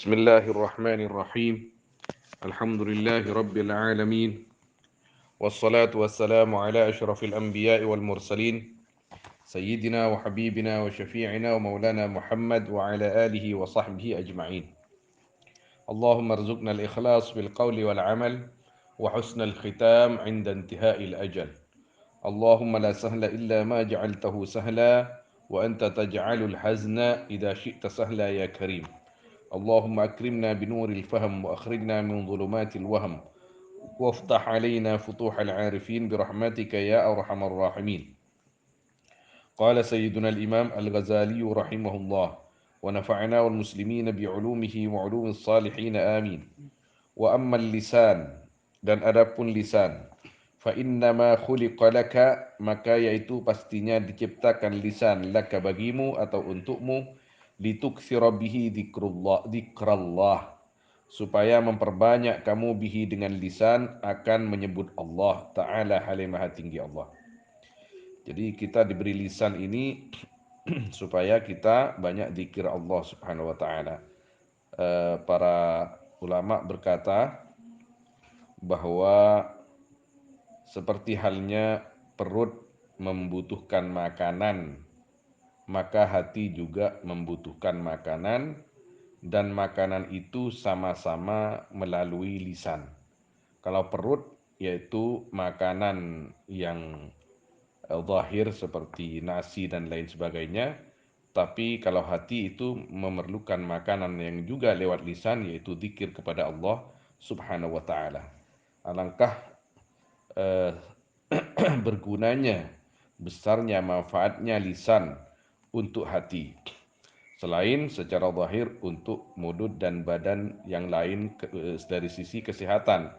Bismillahirrahmanirrahim. Alhamdulillahi rabbil alamin. Wassalatu wassalamu ala asyrafil anbiya'i wal mursalin. Sayyidina wa habibina wa syafi'ina wa maulana Muhammad wa ala alihi wa sahbihi ajma'in. Allahumma rzuqna al-ikhlas bil qawli wal amal wa husnal khitam 'inda intihai al-ajal. Allahumma la sahla illa ma ja'altahu sahla wa anta taj'alul hazna idza syi'ta sahla ya karim. اللهم أكرمنا بنور الفهم وأخرجنا من ظلمات الوهم وافتح علينا فتوح العارفين برحمتك يا أرحم الراحمين. قال سيدنا الإمام الغزالي رحمه الله ونفعنا والمسلمين بعلومه وعلوم الصالحين آمين. وأما اللسان dan adapun lisan fa innama khuliqa laka maka yaitu pastinya diciptakan lisan laka bagimu atau untukmu litukthira bihi dzikrallah supaya memperbanyak kamu bihi dengan lisan akan menyebut Allah Ta'ala Maha tinggi Allah. Jadi kita diberi lisan ini supaya kita banyak zikir Allah Subhanahu wa Ta'ala. Para ulama berkata bahwa seperti halnya perut membutuhkan makanan, maka hati juga membutuhkan makanan, dan makanan itu sama-sama melalui lisan. Kalau perut yaitu makanan yang zahir seperti nasi dan lain sebagainya, tapi kalau hati itu memerlukan makanan yang juga lewat lisan yaitu zikir kepada Allah Subhanahu wa Ta'ala. Alangkah bergunanya, besarnya manfaatnya lisan untuk hati. Selain secara zahir untuk mulut dan badan yang lain dari sisi kesehatan.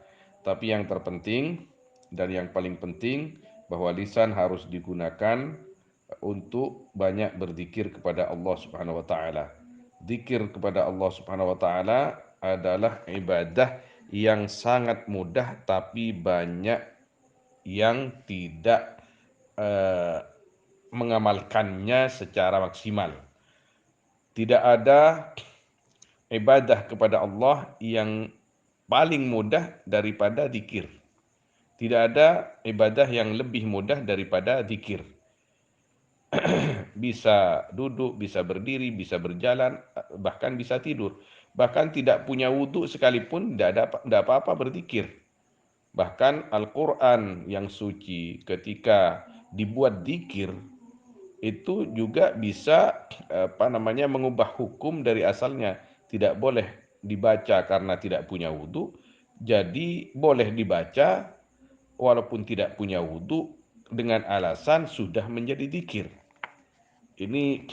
Tapi yang terpenting dan yang paling penting bahwa lisan harus digunakan untuk banyak berzikir kepada Allah Subhanahu wa Ta'ala. Zikir kepada Allah Subhanahu wa Ta'ala adalah ibadah yang sangat mudah tapi banyak yang tidak mengamalkannya secara maksimal. Tidak ada ibadah kepada Allah yang paling mudah daripada zikir. Tidak ada ibadah yang lebih mudah daripada zikir. Bisa duduk, bisa berdiri, bisa berjalan, bahkan bisa tidur. Bahkan tidak punya wudhu sekalipun tidak apa-apa berzikir. Bahkan Al-Quran yang suci ketika dibuat zikir itu juga bisa mengubah hukum dari asalnya. Tidak boleh dibaca karena tidak punya wudhu, jadi boleh dibaca walaupun tidak punya wudhu dengan alasan sudah menjadi zikir. Ini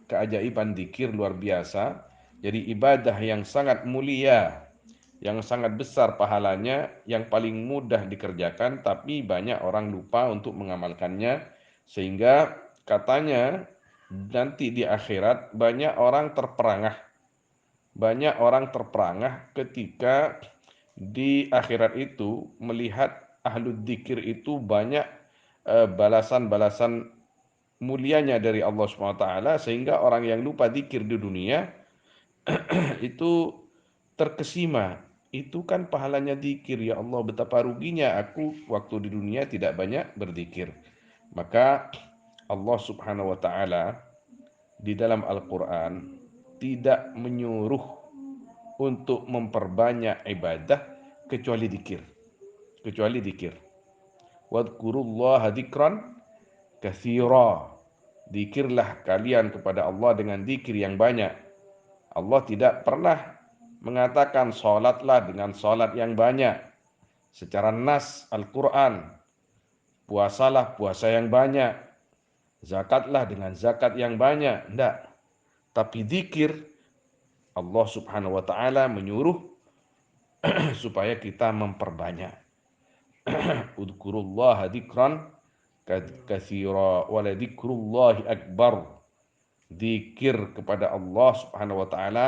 keajaiban zikir luar biasa. Jadi ibadah yang sangat mulia, yang sangat besar pahalanya, yang paling mudah dikerjakan, tapi banyak orang lupa untuk mengamalkannya, sehingga katanya nanti di akhirat banyak orang terperangah ketika di akhirat itu melihat ahlu dzikir itu banyak balasan-balasan mulianya dari Allah SWT, sehingga orang yang lupa dzikir di dunia itu terkesima. Itu kan pahalanya dzikir, ya Allah betapa ruginya aku waktu di dunia tidak banyak berzikir. Maka Allah Subhanahu wa Ta'ala di dalam Al-Quran tidak menyuruh untuk memperbanyak ibadah kecuali dzikir. Wadhkurullaha dzikran katsira. Dzikirlah kalian kepada Allah dengan dzikir yang banyak. Allah tidak pernah mengatakan sholatlah dengan sholat yang banyak. Secara nas Al-Quran, puasalah puasa yang banyak, zakatlah dengan zakat yang banyak. Tidak. Tapi dzikir, Allah Subhanahu wa Ta'ala menyuruh supaya kita memperbanyak. Udhkurullaha dzikran katsira wa la dzikrullahi akbar. Dzikir kepada Allah Subhanahu wa Ta'ala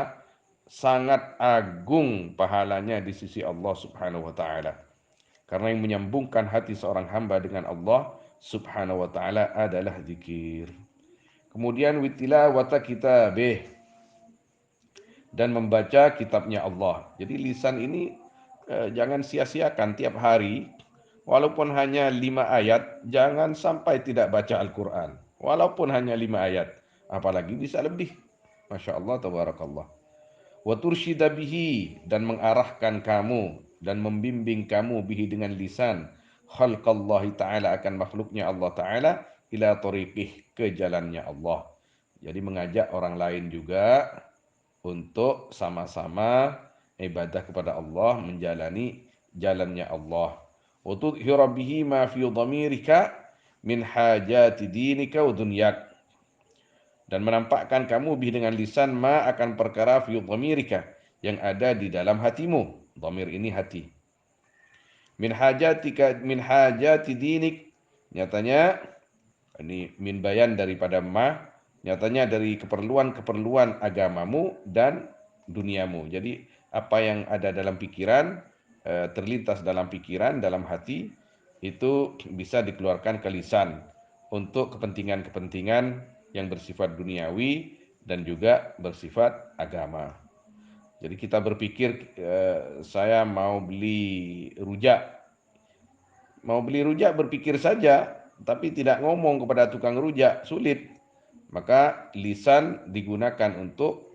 sangat agung pahalanya di sisi Allah Subhanahu wa Ta'ala. Karena yang menyambungkan hati seorang hamba dengan Allah Subhanahu wa Ta'ala adalah zikir. Kemudian witilawata kitabih, dan membaca kitabnya Allah. Jadi lisan ini jangan sia-siakan tiap hari, walaupun hanya 5 ayat, jangan sampai tidak baca Al-Quran. Walaupun hanya 5 ayat, apalagi bisa lebih. Masya Allah, tabarakallah. Wa tursyida bihi, dan mengarahkan kamu dan membimbing kamu bihi dengan lisan khalqallahi ta'ala, akan makhluknya Allah ta'ala, ila tariqih, ke jalannya Allah. Jadi mengajak orang lain juga untuk sama-sama ibadah kepada Allah, menjalani jalannya Allah. Wa tudhira bihi ma fi dhamirika min hajati dinika wa dunyak, dan menampakkan kamu bih dengan lisan ma akan perkara fi dhamirika, yang ada di dalam hatimu. Dhamir ini hati. Min hajatika, min hajati dinik, nyatanya ini min bayan daripada ma, nyatanya dari keperluan-keperluan agamamu dan duniamu. Jadi apa yang ada dalam pikiran, terlintas dalam pikiran, dalam hati, itu bisa dikeluarkan ke lisan untuk kepentingan-kepentingan yang bersifat duniawi dan juga bersifat agama. Jadi kita berpikir, saya mau beli rujak berpikir saja, tapi tidak ngomong kepada tukang rujak, sulit. Maka lisan digunakan untuk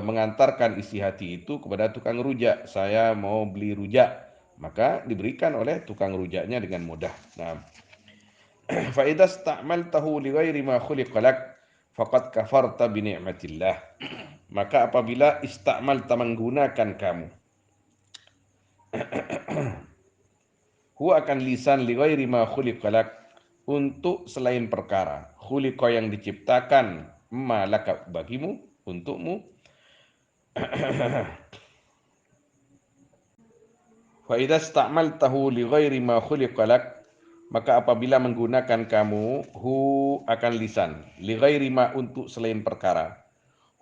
mengantarkan isi hati itu kepada tukang rujak. Saya mau beli rujak, maka diberikan oleh tukang rujaknya dengan mudah. Nah, fa idza sta'maltahu li ghairi ma khuliqa lak faqad kafarta bi ni'matillah. Maka apabila ista'malta, menggunakan kamu, huwa akan lisan li ghairi ma khuliqa lak, untuk selain perkara khuliqa yang diciptakan, ma laka bagimu, untukmu. Fa idza sta'maltahu li ghairi ma khuliqa lak, maka apabila menggunakan kamu hu akan lisan, li ghairi ma, untuk selain perkara,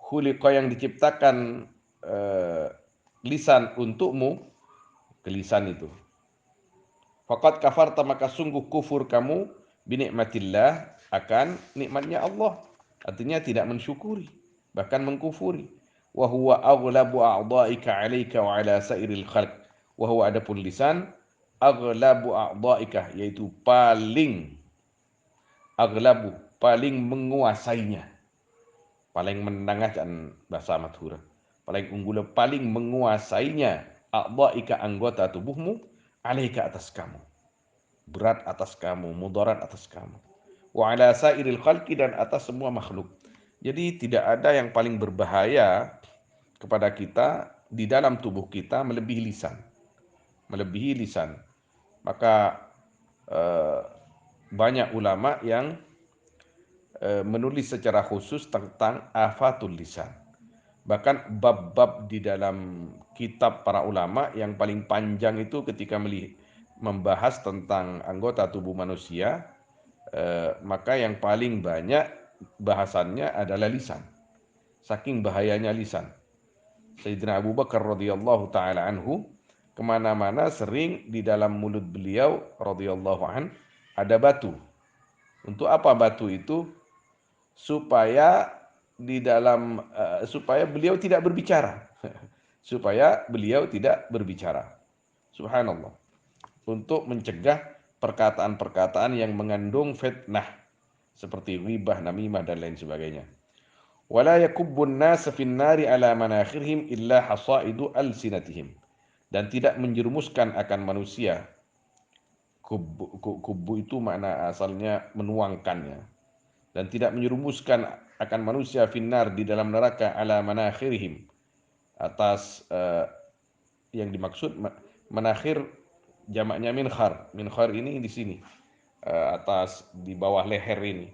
khuliqa yang diciptakan lisan untukmu, ke lisan itu, faqad kafarta, maka sungguh kufur kamu, binikmatillah, akan nikmatnya Allah. Artinya tidak mensyukuri, bahkan mengkufuri. Wa huwa aghlabu a'dha'ika 'alaika wa 'ala sairil khalq. Wa huwa, adapun lisan, aghlabu a'dha'ika, yaitu paling, aghlabu, paling menguasainya, paling menengah dan bahasa madhura, paling unggul, paling menguasainya, a'dha'ika, anggota tubuhmu, 'alaika, atas kamu, berat atas kamu, mudarat atas kamu, wa ala sairil khalqi, dan atas semua makhluk. Jadi tidak ada yang paling berbahaya kepada kita di dalam tubuh kita melebihi lisan, melebihi lisan. Maka eh, banyak ulama yang menulis secara khusus tentang afatul lisan. Bahkan bab-bab di dalam kitab para ulama yang paling panjang itu ketika membahas tentang anggota tubuh manusia, maka yang paling banyak bahasannya adalah lisan. Saking bahayanya lisan. Sayyidina Abu Bakar radhiyallahu taala anhu, kemana-mana sering di dalam mulut beliau radhiyallahu an ada batu. Untuk apa batu itu? Supaya di dalam supaya beliau tidak berbicara. Supaya beliau tidak berbicara. Subhanallah. Untuk mencegah perkataan-perkataan yang mengandung fitnah seperti ghibah, namimah, dan lain sebagainya. Wala yakubbun nas fin nari ala manakhirihim illa hasaidu alsinatihim, dan tidak menjerumuskan akan manusia. Kubbu itu makna asalnya menuangkannya, dan tidak menjerumuskan akan manusia finnar, di dalam neraka, ala manakhirihim, atas yang dimaksud manakhir jamaknya minkhar. Minkhar ini di sini, atas, di bawah leher ini,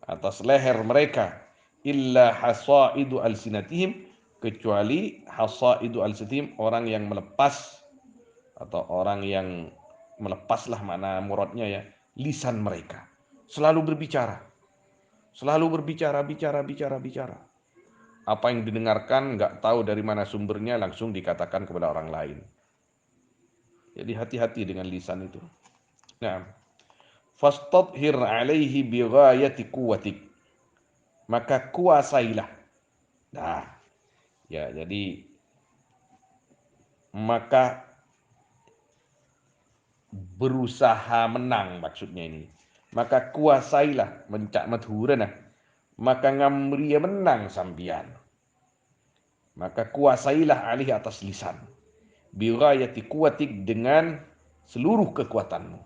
atas leher mereka, illa hasaidu alsinatihim, kecuali hasaidu alsinatihim, orang yang melepas, atau orang yang melepaslah, mana muradnya ya, lisan mereka. Selalu berbicara, selalu berbicara, bicara, bicara, bicara. Apa yang didengarkan nggak tahu dari mana sumbernya, langsung dikatakan kepada orang lain. Jadi hati-hati dengan lisan itu. Nah, fastadhir alaihi bighayati quwwatik, maka kuasailah. Nah, Ya, jadi maka berusaha menang maksudnya ini. Maka kuasailah mencak madhurana. Maka ngamria menang sambian. Maka kuasailah alih atas lisan. Birayati kuatik dengan seluruh kekuatanmu.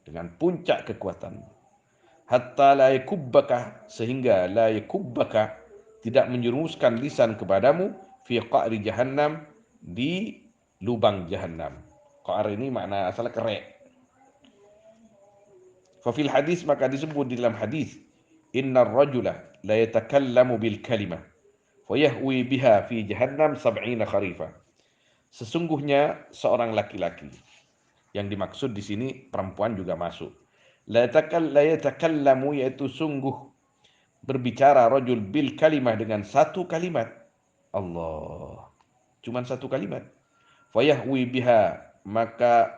Dengan puncak kekuatanmu. Hatta la yakubbaka sehingga la yakubbaka tidak menjerumuskan lisan kepadamu fi qa'ri jahannam di lubang jahannam. Qa'r ini makna asal kerek. Fafil hadis maka disebut di dalam hadis, innar rajula la yatakallamu bil kalimah wa yahwi biha fi jahannam sab'ina kharifa. Sesungguhnya seorang laki-laki, yang dimaksud di sini perempuan juga masuk. La yatakallamu yaitu sungguh berbicara rajul bil kalimah dengan satu kalimat. Allah. Cuman satu kalimat. Fayahwi biha maka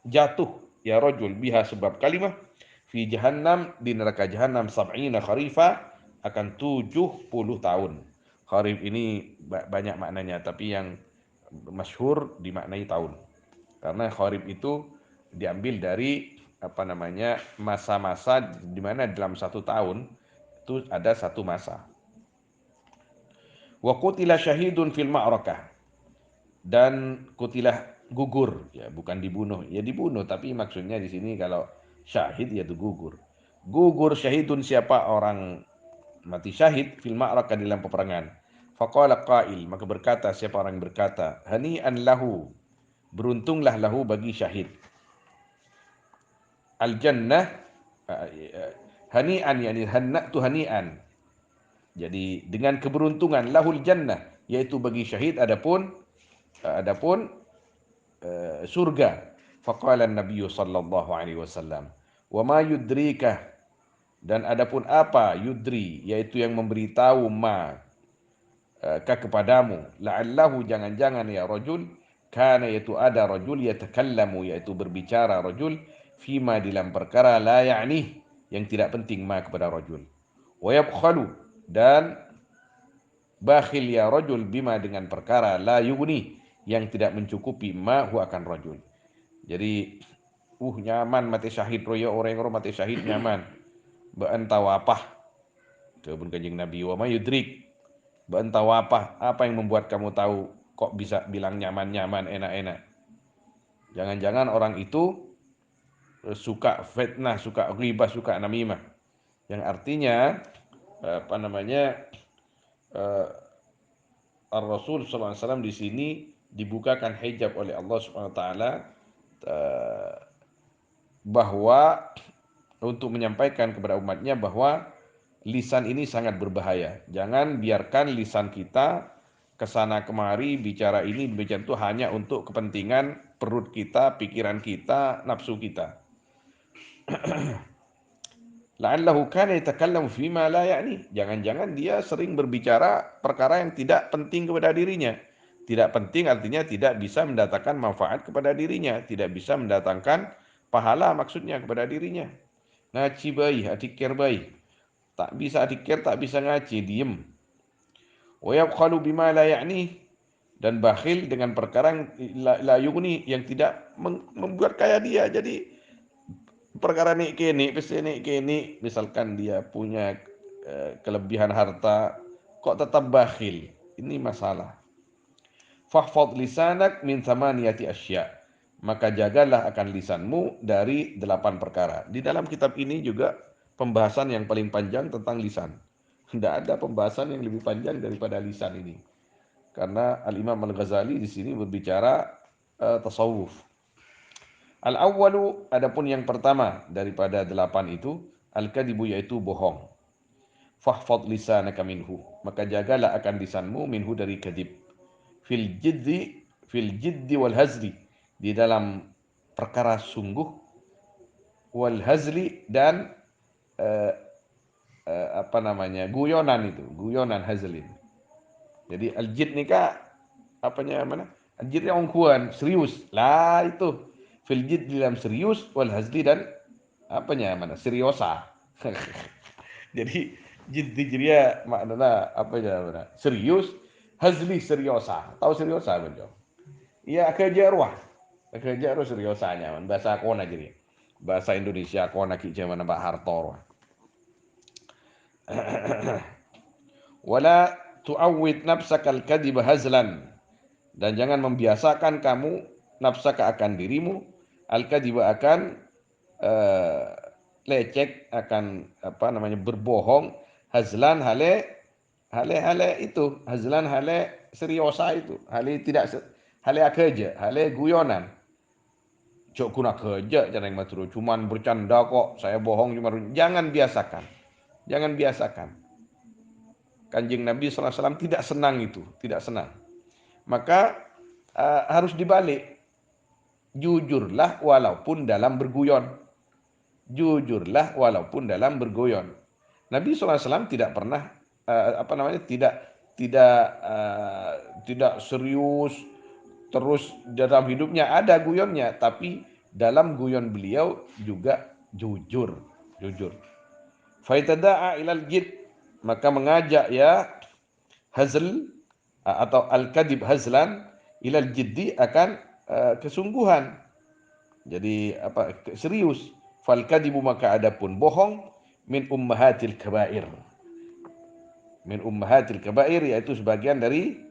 jatuh ya rajul biha sebab kalimah fi jahannam di neraka jahannam sab'ina kharifa akan 70 tahun. Kharif ini banyak maknanya tapi yang masyhur dimaknai tahun. Karena kharif itu diambil dari apa namanya masa-masa di mana dalam satu tahun itu ada satu masa. Wa qutila syahidun fil ma'rakah dan kutilah gugur ya bukan dibunuh ya dibunuh tapi maksudnya di sini kalau syahid ya itu gugur syahidun siapa orang mati syahid fil ma'rakah dalam peperangan faqala qail maka berkata siapa orang yang berkata hani'an lahu beruntunglah lahu bagi syahid al jannah hani'an yani hannatu hani'an jadi dengan keberuntungan lahul jannah yaitu bagi syahid adapun surga. Faqala Nabi sallallahu alaihi wasallam, "Wa ma yudrika?" Dan adapun apa yudri yaitu yang memberitahu ma kepadamu la'allahu jangan-jangan ya rajul kana yaitu ada rajul yatakallamu yaitu berbicara rajul fima dalam perkara la ya'ni yang tidak penting ma kepada rajul wa yabkhalu dan bakhil ya rajul bima dengan perkara la yughni yang tidak mencukupi ma hu akan rajul. Jadi nyaman mati syahid roya orang mati syahid nyaman. Baan tawapah. Itu pun kanjeng Nabi wa ma yudrik. Baan tawapah. Apa yang membuat kamu tahu kok bisa bilang nyaman-nyaman enak-enak. Jangan-jangan orang itu suka fitnah, suka ghibah, suka namimah. Yang artinya apa namanya Ar-Rasul SAW di sini dibukakan hijab oleh Allah SWT bahwa untuk menyampaikan kepada umatnya bahwa lisan ini sangat berbahaya. Jangan biarkan lisan kita kesana kemari bicara ini bicara itu hanya untuk kepentingan perut kita, pikiran kita, nafsu kita. La'allahu kana yatakallamu fima la ya'ni. Jangan-jangan dia sering berbicara perkara yang tidak penting kepada dirinya. Tidak penting artinya tidak bisa mendatangkan manfaat kepada dirinya, tidak bisa mendatangkan pahala maksudnya kepada dirinya. Ngaji bayi, adikir bayi. Tak bisa adikir, tak bisa ngaji, diem. Wa yabkhalu bima la ya'ni dan bakhil dengan perkara yang la yughni yang tidak membuat kaya dia. Jadi perkara nik kene, pasti nik kene, misalkan dia punya kelebihan harta, kok tetap bakhil. Ini masalah. Fahfadh lisanak min thamaniyati asya. Maka jagalah akan lisanmu dari 8 perkara. Di dalam kitab ini juga pembahasan yang paling panjang tentang lisan. Tidak ada pembahasan yang lebih panjang daripada lisan ini. Karena Al-Imam Al-Ghazali di sini berbicara tasawuf. Al-awwalu adapun yang pertama daripada 8 itu al-kadibu yaitu bohong. Fahfadh lisanaka minhu. Maka jagalah akan lisanmu minhu dari kadib. Fil jiddi wal hazli di dalam perkara sungguh wal hazli dan apa namanya guyonan itu guyonan hazlin. Jadi al-jid nikah apanya mana al-jid yang ongkuan serius lah itu fil jid dalam serius wal hazli dan apanya mana seriosa. Jadi jid dia maknanya apa ya mana serius Hazli seriosa. Tahu seriosa bejo? Iya kejeruah. Kejeruah seriosanya. Bahasa kona jadi. Bahasa Indonesia kona ki zaman Mbak Hartoro. Wala tu'awwid nafsaka al-kadhib hazlan. Dan jangan membiasakan kamu nafsaka akan dirimu al-kadhib akan eh, lecek, akan apa namanya berbohong, hazlan hale hale hale itu, hazlan hale seriosa itu, hale tidak hale kerja, hale guyonan. Cok kuna kerja jangan yang maturu, cuman bercanda kok, saya bohong cuma jangan biasakan. Jangan biasakan. Kanjeng Nabi SAW tidak senang itu, tidak senang. Maka harus dibalik. Jujurlah walaupun dalam berguyon. Jujurlah walaupun dalam berguyon. Nabi SAW tidak pernah apa namanya tidak serius terus dalam hidupnya ada guyonnya, tapi dalam guyon beliau juga jujur, jujur. Faitada'a ilal jid, maka mengajak ya hazl atau al-kadib hazlan ilal jiddi akan kesungguhan. Jadi apa serius. Fal kadibu maka adapun bohong min ummahatil kabair. Min ummahatil kabair yaitu sebagian dari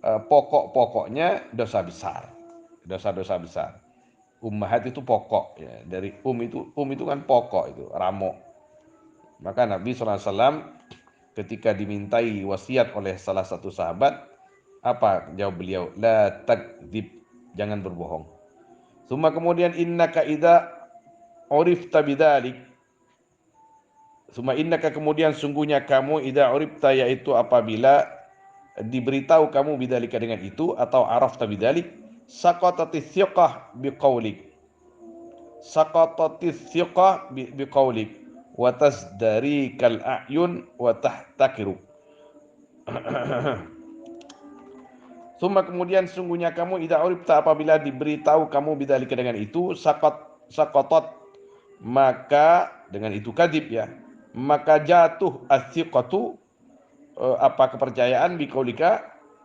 pokok-pokoknya dosa besar. Dosa-dosa besar. Ummahat itu pokok ya. Dari itu kan pokok itu, ramok. Maka Nabi SAW ketika dimintai wasiat oleh salah satu sahabat, apa jawab beliau? La takdzib, jangan berbohong. Suma kemudian innaka idza urifta bidzalik. Suma innaka kemudian sungguhnya kamu idza urifta yaitu apabila diberitahu kamu bidzalika dengan itu atau arafta bidzalik saqatatis thiqah biqaulik. Saqatatis thiqah biqaulik wa tasdari kal a'yun wa tahtakiru. Summa kemudian sungguhnya kamu idza uribta apabila diberitahu kamu bidzalika dengan itu saqatat maka dengan itu kadib ya, maka jatuh as-siqatu apa kepercayaan biqaulika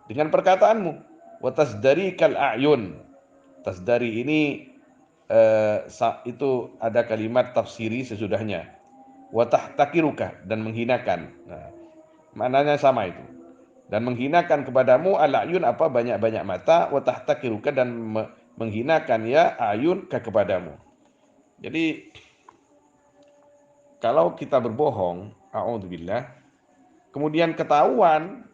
dengan perkataanmu wa tasdari kal a'yun. Tasdari ini itu ada kalimat tafsiri sesudahnya wa tahtakiruka dan menghinakan. Nah, maknanya sama itu. Dan menghinakan kepadamu al-ayun apa banyak-banyak mata wa tahtakiruka dan menghinakan ya ayun kepadamu. Jadi kalau kita berbohong, a'udzubillah, kemudian ketahuan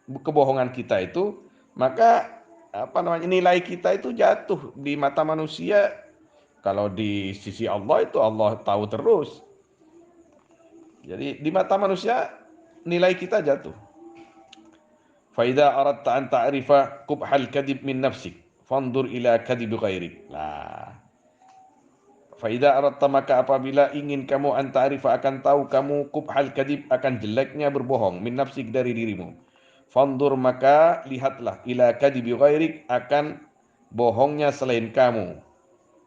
kebohongan kita itu, maka apa namanya nilai kita itu jatuh di mata manusia. Kalau di sisi Allah itu Allah tahu terus. Jadi di mata manusia nilai kita jatuh. Faida aradta an ta'rifa qubhal kadhib min nafsik fandur ila kadhib ghairik. Nah, faida aradta maka apabila ingin kamu an ta'rifa akan tahu kamu qubhal kadhib akan jeleknya berbohong min nafsik dari dirimu. Fandur maka lihatlah ila kadhib ghairik akan bohongnya selain kamu.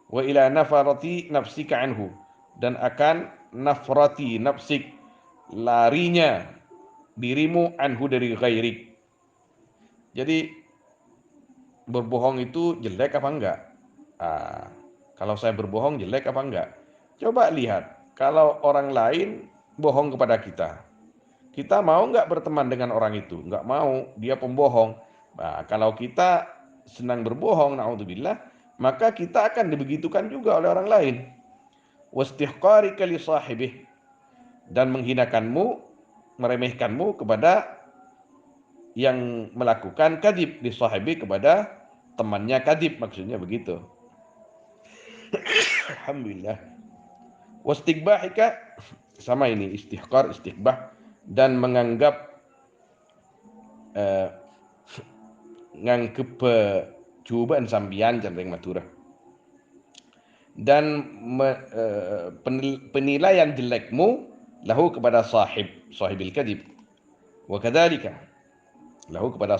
Wa ila nafarati nafsika anhu dan akan nafrati nafsik larinya dirimu anhu dari ghairik. Jadi berbohong itu jelek apa enggak? Kalau saya berbohong jelek apa enggak? Coba lihat, kalau orang lain bohong kepada kita, kita mau enggak berteman dengan orang itu? Enggak mau, dia pembohong. Nah, kalau kita senang berbohong, naudzubillah, maka kita akan dibegitukan juga oleh orang lain. Wastihqarika li sahibih, dan menghinakanmu, meremehkanmu kepada yang melakukan kadib di sahibi kepada temannya kadib, maksudnya begitu. Alhamdulillah. Wastighbahika sama ini istihqar istighbah dan menganggap ngangkep cubaan sambian candeng matura dan penilaian jelekmu lahu kepada sahibil kadib wa kadzalika lahu kepada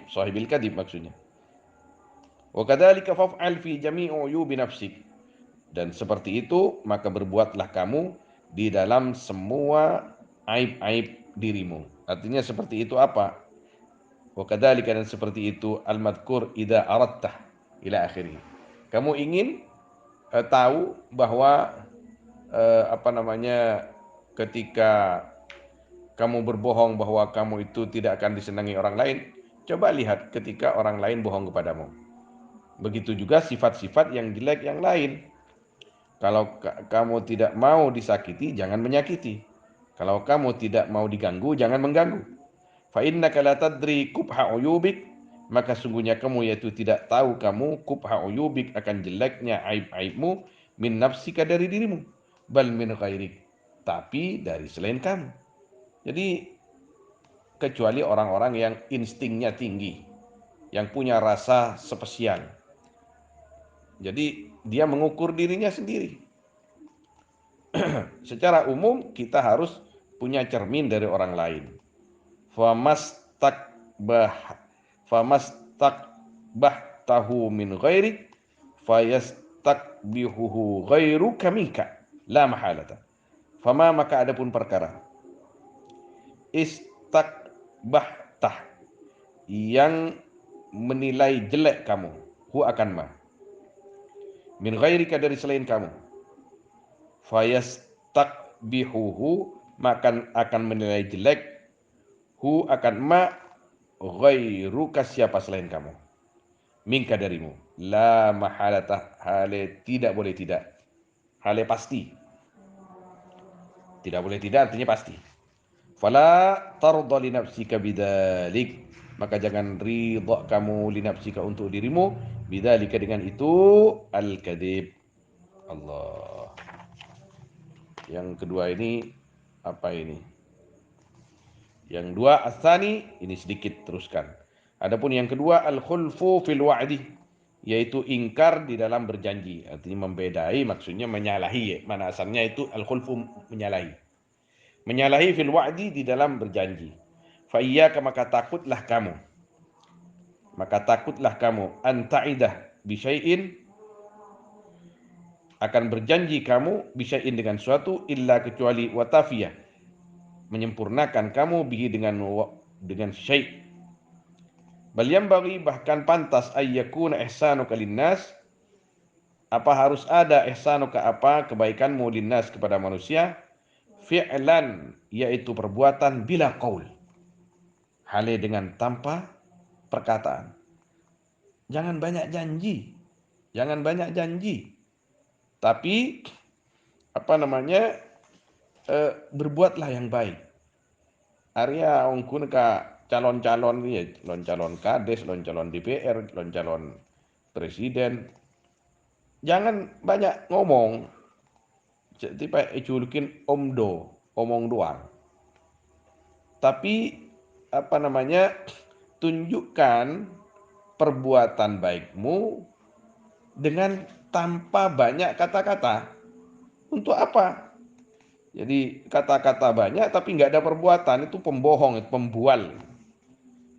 sahibil kadib maksudnya. Wa kadzalika faf'al fi jami'i uyubi nafsik, dan seperti itu maka berbuatlah kamu di dalam semua aib-aib dirimu. Artinya seperti itu apa? Wa kadzalika, dan seperti itu al-madhkur idza aradtah ila akhirih. Kamu ingin tahu bahwa apa namanya, ketika kamu berbohong bahwa kamu itu tidak akan disenangi orang lain, coba lihat ketika orang lain bohong kepadamu. Begitu juga sifat-sifat yang jelek yang lain. Kalau kamu tidak mau disakiti, jangan menyakiti. Kalau kamu tidak mau diganggu, jangan mengganggu. Fa innaka la tadri kubha uyubik, maka sungguhnya kamu yaitu tidak tahu kamu kubha uyubik, akan jeleknya aib-aibmu, min nafsika, dari dirimu, bal min ghairik, tapi dari selain kamu. Jadi kecuali orang-orang yang instingnya tinggi, yang punya rasa spesial. Jadi dia mengukur dirinya sendiri. Secara umum kita harus punya cermin dari orang lain. Famastakbah famastakbahtahu min ghairik fayastakbihuhu ghairuka minka la mahalata. Fama, maka adapun perkara istakbahtah, yang menilai jelek kamu, hu akan ma, min ghairika, dari selain kamu, fayastakbihuhu, maka akan menilai jelek, hu akan ma, ghairuka, siapa selain kamu, minka, darimu, la mahalatah, hale tidak boleh tidak, hale pasti, tidak boleh tidak artinya pasti. Fala tarda li nafsika bidzalik, maka jangan ridha kamu li nafsika, untuk dirimu, bidzalika, dengan itu, al-kadzib. Allah. Yang kedua ini apa ini? Yang dua asani, ini sedikit teruskan. Adapun yang kedua al-khulfu fil wa'di, yaitu ingkar di dalam berjanji. Artinya membedai, maksudnya menyalahi. Mana asalnya itu al-khulfu, menyalahi. Menyalahi fil wa'di, di dalam berjanji. Fa iyyaka, maka takutlah kamu. Maka takutlah kamu, antaidah bi syai'in, akan berjanji kamu, bi syai'in, dengan suatu, illa, kecuali, watafiyah, menyempurnakan kamu, bihi, dengan syai'. Bal bagi, bahkan pantas, ayyakuna ihsanuka linnas, apa harus ada ihsanuka, apa kebaikanmu, linnas, kepada manusia, fi'lan, yaitu perbuatan, bila qaul, hale dengan tanpa perkataan. Jangan banyak janji, jangan banyak janji, tapi apa namanya, berbuatlah yang baik. Arya ungkun ka calon-calon ya, calon kades, calon DPR, calon presiden. Jangan banyak ngomong. Tiba iculukin omdo, omong doang. Tapi apa namanya, tunjukkan perbuatan baikmu dengan tanpa banyak kata-kata. Untuk apa? Jadi kata-kata banyak tapi nggak ada perbuatan, itu pembohong, itu pembual.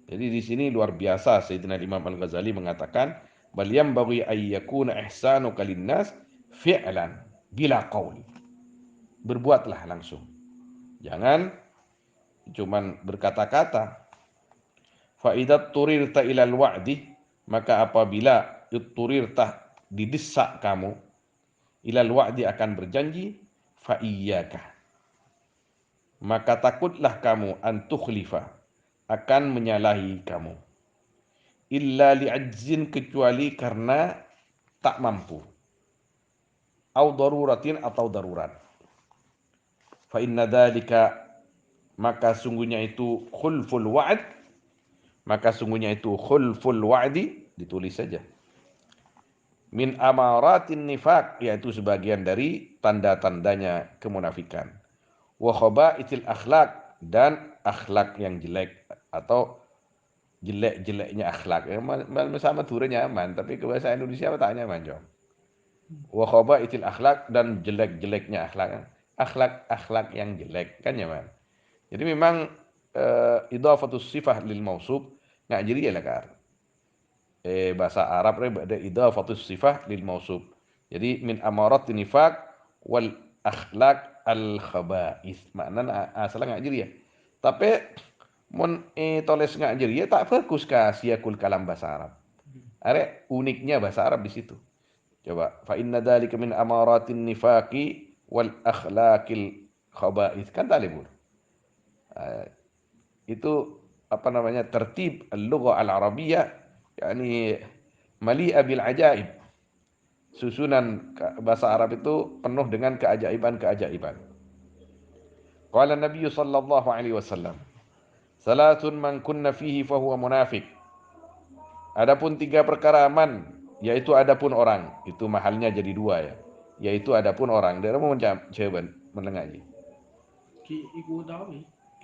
Jadi di sini luar biasa Sayyidina Imam Al-Ghazali mengatakan, bal yambaghi ayyakuna ihsanu kalinnas fi'lan bila qaul. Berbuatlah langsung. Jangan cuman berkata-kata. Fa idza turirta ilal wa'di, maka apabila turirta, didesak kamu, ilal wa'di, akan berjanji, fa iyyaka, maka takutlah kamu, antukhlifa, akan menyalahi kamu, illa li'ajzin, kecuali karena tak mampu, au daruratin, atau darurat. Fa inna dzalika, maka sungguhnya itu khulful wa'd, maka sungguhnya itu khulful wa'di, ditulis saja, min amaratin nifaq, yaitu sebagian dari tanda-tandanya kemunafikan, wa khaba'ithil akhlak, dan akhlak yang jelek, atau jelek-jeleknya akhlak. Sama turunnya nyaman, tapi ke bahasa Indonesia apa tak nyaman, Jom. Wa khaba'ithil akhlak, dan jelek-jeleknya akhlak. Akhlak-akhlak yang jelek kan nyaman. Jadi memang idhafatus sifah lil mausuf ngajiri ya lah kar. Bahasa Arab ada idhafatus sifah lil mausuf. Jadi min amarat nifaq wal akhlak al khaba'ith. Maknanya asalnya ngajiri ya. Tapi Mon toles ngajar ya tak fokus ka siakul kalam bahasa Arab. Are uniknya bahasa Arab di situ. Coba fa inna dzalika min amaratin nifaqi wal akhlaqil khaba'ith kan talibur. Itu apa namanya tertib al-lugha al-arabiyyah yani mali'a bil ajaib. Susunan bahasa Arab itu penuh dengan keajaiban-keajaiban. Qala Nabi sallallahu alaihi wasallam, "Salatun man kunna fihi fahuwa munafiq." Adapun tiga perkara aman, yaitu adapun orang, itu mahalnya jadi dua ya. Yaitu adapun orang. Dia mau coba mendengaji.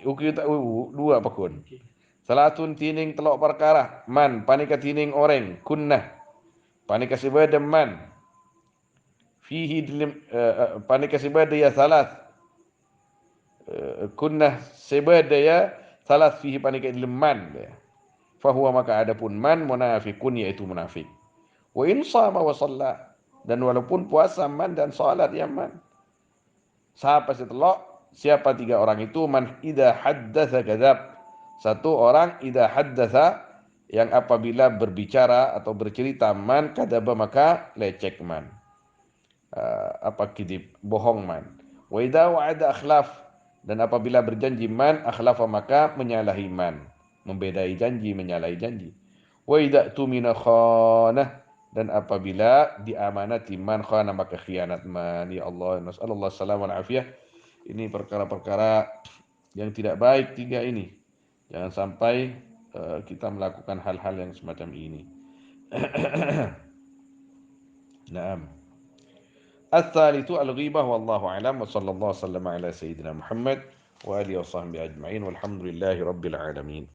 Uki tak dua pakun. Salatun tining telok perkara man panika tining orang kunnah panika sibada man fihi panika sibada ya salat kunnah sibada ya salat fihi panika man fahuwa maka adapun man munafiqun yaitu munafik. Wa in shama wa shalla dan walaupun puasa man dan salat ya man. Siapa setelok siapa tiga orang itu man idza haddatsa kadzab. Satu orang idza haddatsa yang apabila berbicara atau bercerita man kadzaba maka lecek man. Apa kidib bohong man. Wa idza wa'ada akhlaf dan apabila berjanji man akhlafa maka menyalahi man. Membedai janji, menyalahi janji. Wa idza tumina khanah dan apabila diamanati man khana maka khianat man. Ya Allah, nasallallahu salam wal afiyah. Ini perkara-perkara yang tidak baik tiga ini. Jangan sampai kita melakukan hal-hal yang semacam ini. Naam. Ats-tsalitsu al-ghibah wallahu a'lam wa sallallahu sallama ala sayyidina Muhammad wa alihi wa sahbihi ajma'in walhamdulillahi rabbil alamin.